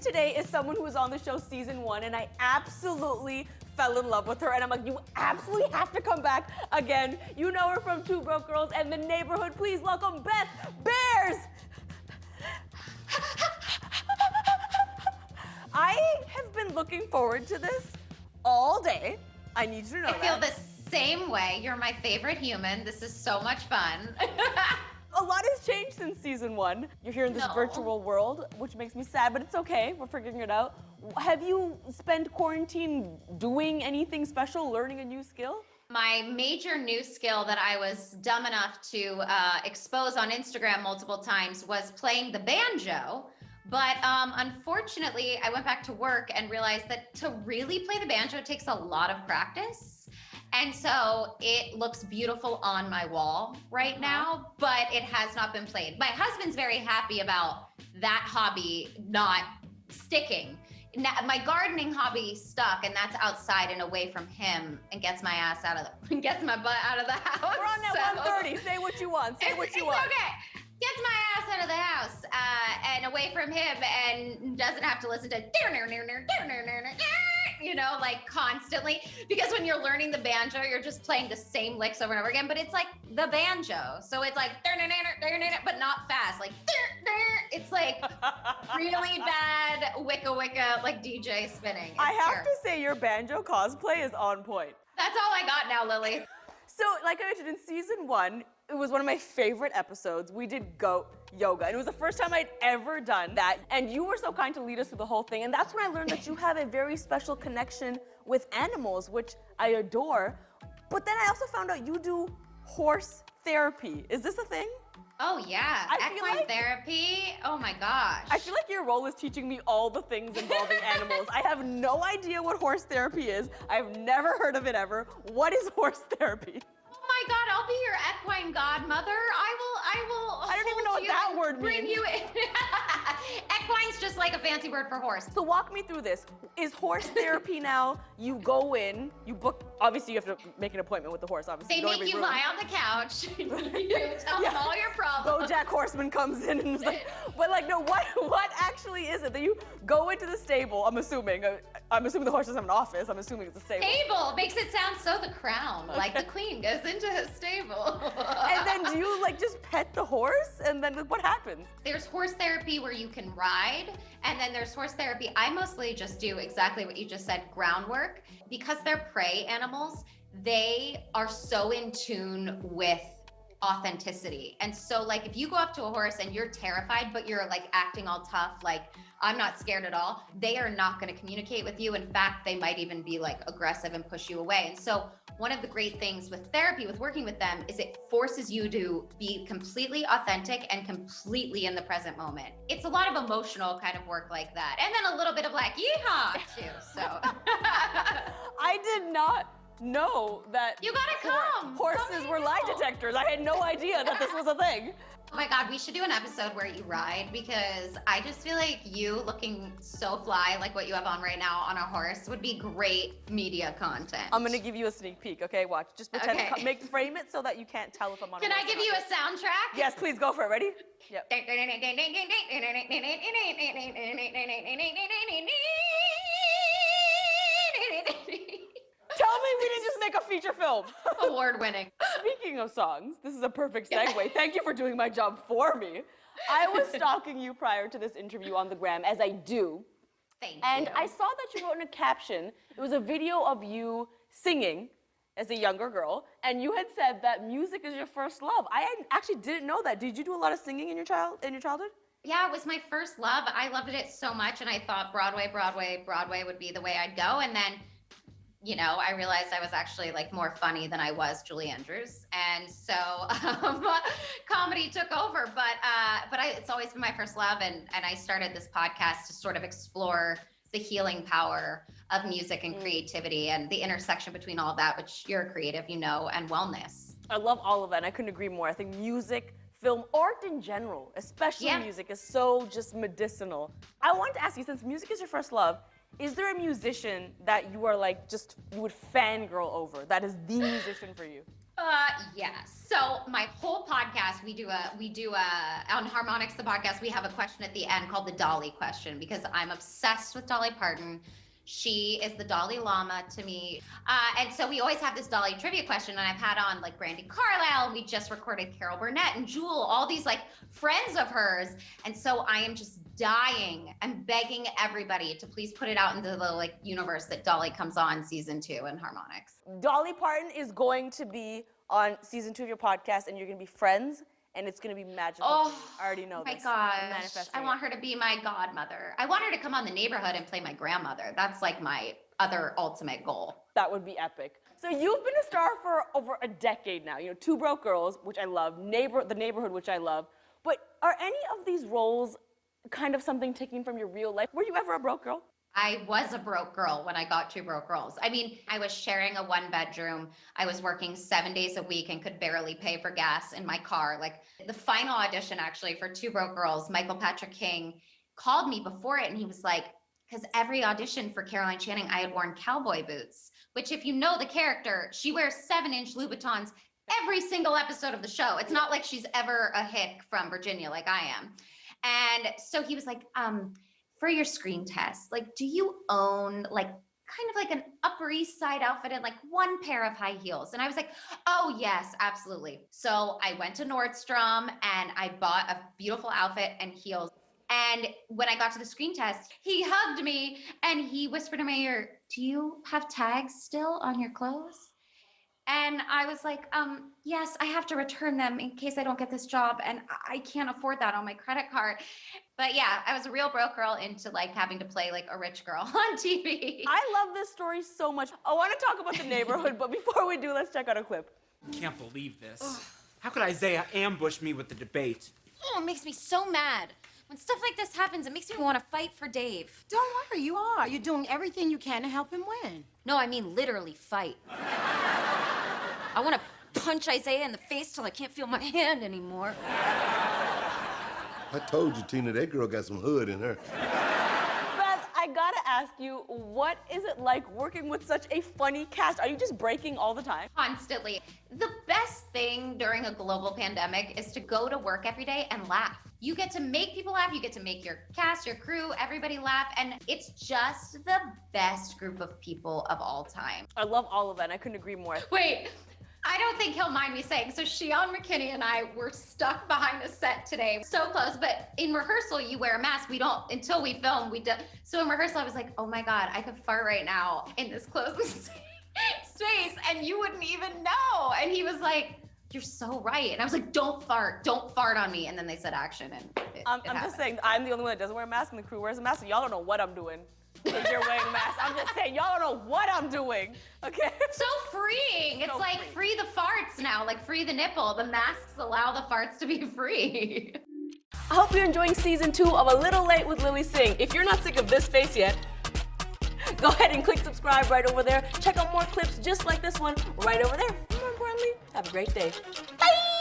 guest today is someone who was on the show season 1, and I absolutely fell in love with her. And I'm like, you absolutely have to come back again. You know her from Two Broke Girls and The Neighborhood. Please welcome Beth Behrs. I have been looking forward to this all day. I need you to know I feel that. the same way. You're my favorite human. This is so much fun. A lot has changed since season 1. You're here in this No. virtual world, which makes me sad, but it's okay. We're figuring it out. Have you spent quarantine doing anything special, learning a new skill? My major new skill that I was dumb enough to expose on Instagram multiple times was playing the banjo. But unfortunately, I went back to work and realized that to really play the banjo, it takes a lot of practice. And so it looks beautiful on my wall right now, but it has not been played. My husband's very happy about that hobby not sticking. Now, my gardening hobby stuck, and that's outside and away from him, and gets my ass out of the gets my butt out of the house. We're on that 130. Say what you want. Say what you It's want. okay. Gets my ass out of the house and away from him, and doesn't have to listen to you know, like constantly. Because when you're learning the banjo, you're just playing the same licks over and over again. But it's like the banjo, so it's like but not fast. Like it's like really bad wicka wicka like DJ spinning. It's I have terrible. to say your banjo cosplay is on point. That's all I got now, Lily. So, like I mentioned, in season 1, it was one of my favorite episodes. We did goat yoga, and it was the first time I'd ever done that. And you were so kind to lead us through the whole thing. And that's when I learned that you have a very special connection with animals, which I adore. But then I also found out you do horse therapy. Is this a thing? Oh yeah, I feel equine like- therapy. Oh my gosh. I feel like your role is teaching me all the things involving animals. I have no idea what horse therapy is. I've never heard of it ever. What is horse therapy? Oh my God, I'll be your equine godmother. I will. I don't even know hold what you that and word bring means. you in. Equine's just like a fancy word for horse. So walk me through this. Is horse therapy now, you go in, you book, obviously you have to make an appointment with the horse, obviously. They don't make have any you room. lie on the couch. You tell them Yeah. all your problems. BoJack Horseman comes in and is like, but like, no, what actually is it that you go into the stable? I'm assuming the horse doesn't have an office. I'm assuming it's a stable. Stable makes it sound so The Crown, like the queen goes into a stable. And then do you like just pet the horse? And then what happens? There's horse therapy where you can ride, and then there's horse therapy. I mostly just do exactly what you just said, groundwork. Because they're prey animals, they are so in tune with authenticity. And so like if you go up to a horse and you're terrified, but you're like acting all tough, like I'm not scared at all, they are not going to communicate with you. In fact, they might even be like aggressive and push you away. And so one of the great things with therapy, with working with them, is it forces you to be completely authentic and completely in the present moment. It's a lot of emotional kind of work like that. And then a little bit of like, yeehaw too, so. I did not know that You gotta come. horses Come were lie hang out. detectors. I had no idea that this was a thing. Oh my God, we should do an episode where you ride, because I just feel like you looking so fly, like what you have on right now on a horse, would be great media content. I'm gonna give you a sneak peek, okay? Watch. Just pretend, Okay. frame it so that you can't tell if I'm on a Can I horse or give not. you a soundtrack? Yes, please go for it. Ready? Yep. Tell me we didn't just make a feature film. Award winning. Speaking of songs, this is a perfect segue. Thank you for doing my job for me. I was stalking you prior to this interview on the gram, as I do. Thank And you. I saw that you wrote in a caption, it was a video of you singing as a younger girl, and you had said that music is your first love. Actually didn't know that. Did you do a lot of singing in your childhood? Yeah, it was my first love. I loved it so much, and I thought Broadway would be the way I'd go. And then, you know, I realized I was actually like more funny than I was Julie Andrews, and so comedy took over. But it's always been my first love, and I started this podcast to sort of explore the healing power of music and creativity and the intersection between all of that, which you're creative, you know, and wellness. I love all of that, and I couldn't agree more. I think music, film, art in general, especially Yeah. music, is so just medicinal. I wanted to ask you, since music is your first love, Is there a musician that you are like you would fangirl over? That is the musician for you. Yes. So my whole podcast, we do on Harmonix, the podcast, we have a question at the end called the Dolly question because I'm obsessed with Dolly Parton. She is the Dalai Lama to me. And so we always have this Dolly trivia question. And I've had on like Brandi Carlile, and we just recorded Carol Burnett and Jewel, all these like friends of hers. And so I am just dying and begging everybody to please put it out into the like universe that Dolly comes on season 2 in Harmonix. Dolly Parton is going to be on season 2 of your podcast, and you're going to be friends. And it's gonna be magical. Oh, I already know my this. gosh. I want her to be my godmother. I want her to come on The Neighborhood and play my grandmother. That's like my other ultimate goal. That would be epic. So you've been a star for over a decade now. You know, Two Broke Girls, which I love, The Neighborhood, which I love. But are any of these roles kind of something taken from your real life? Were you ever a broke girl? I was a broke girl when I got Two Broke Girls. I mean, I was sharing a 1-bedroom. I was working 7 days a week and could barely pay for gas in my car. Like the final audition actually for Two Broke Girls, Michael Patrick King called me before it and he was like, because every audition for Caroline Channing, I had worn cowboy boots, which if you know the character, she wears 7-inch Louboutins every single episode of the show. It's not like she's ever a hick from Virginia like I am. And so he was like, for your screen test, like, do you own like kind of like an Upper East Side outfit and like one pair of high heels? And I was like, oh yes, absolutely. So I went to Nordstrom and I bought a beautiful outfit and heels. And when I got to the screen test, he hugged me and he whispered in my ear, do you have tags still on your clothes? And I was like, yes, I have to return them in case I don't get this job. And I can't afford that on my credit card. But yeah, I was a real broke girl into like having to play like a rich girl on TV. I love this story so much. I want to talk about The Neighborhood, but before we do, let's check out a clip. Can't believe this. How could Isaiah ambush me with the debate? Oh, it makes me so mad. When stuff like this happens, it makes me want to fight for Dave. Don't worry, you are. You're doing everything you can to help him win. No, I mean literally fight. I want to punch Isaiah in the face till I can't feel my hand anymore. I told you, Tina, that girl got some hood in her. Beth, I gotta ask you, what is it like working with such a funny cast? Are you just breaking all the time? Constantly. The best thing during a global pandemic is to go to work every day and laugh. You get to make people laugh, you get to make your cast, your crew, everybody laugh, and it's just the best group of people of all time. I love all of that, and I couldn't agree more. Wait, I don't think he'll mind me saying, so Shion McKinney and I were stuck behind a set today, so close, but in rehearsal, you wear a mask. We don't, until we film, we do. So in rehearsal, I was like, oh my God, I could fart right now in this closed space, and you wouldn't even know. And he was like, you're so right. And I was like, don't fart on me. And then they said action, and it I'm happened. just saying, I'm the only one that doesn't wear a mask, and the crew wears a mask, and y'all don't know what I'm doing. Because you're wearing a mask. I'm just saying, y'all don't know what I'm doing, okay? So freeing. It's So like free the farts now, like free the nipple. The masks allow the farts to be free. I hope you're enjoying season 2 of A Little Late with Lilly Singh. If you're not sick of this face yet, go ahead and click subscribe right over there. Check out more clips just like this one right over there. More importantly, have a great day. Bye!